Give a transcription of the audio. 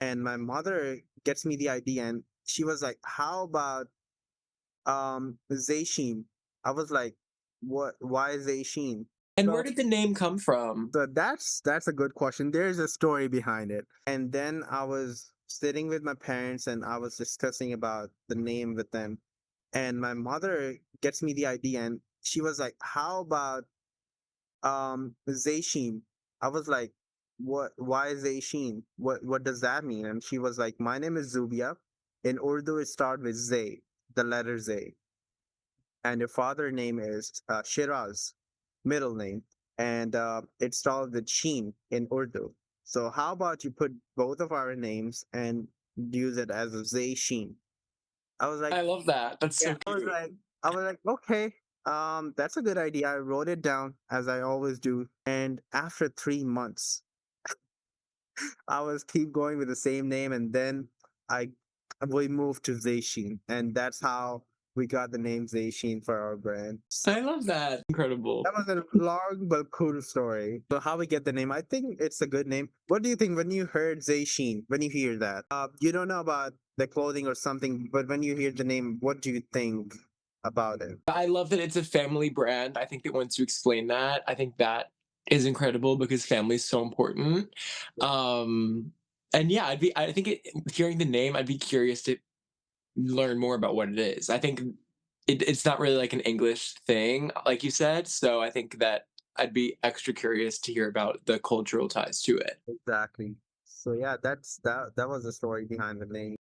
And my mother gets me the idea, and she was like, "How about Zayshen?" I was like, "What? Why Zayshen?" And where So did the name come from? that's a good question. There's a story behind it. And then I was sitting with my parents and I was discussing about the name with them. And my mother gets me the idea, and she was like, "How about Zayshen?" I was like, "What? Why Zayshen? What does that mean?" And she was like, "My name is Zubiya. In Urdu, it starts with Zay, the letter Zay, and your father name is Shiraz, middle name, and it starts with Sheen in Urdu. So how about you put both of our names and use it as a Zay Sheen?" I was like, I love that. That's yeah, so cute. I was like, okay, that's a good idea. I wrote it down as I always do, and after 3 months, I was keep going with the same name, and then I we moved to Zayshen, and that's how we got the name Zayshen for our brand. I love that. Incredible. That was a long but cool story. So how we get the name? I think it's a good name. What do you think when you heard Zayshen? When you hear that, you don't know about the clothing or something, but when you hear the name, what do you think about it? I love that it's a family brand. I think that once you explain that, I think that is incredible because family is so important. Um, and yeah, I think hearing the name, I'd be curious to learn more about what it is. I think it's not really like an English thing, like you said. So I think that I'd be extra curious to hear about the cultural ties to it. Exactly. So yeah, that was the story behind the name.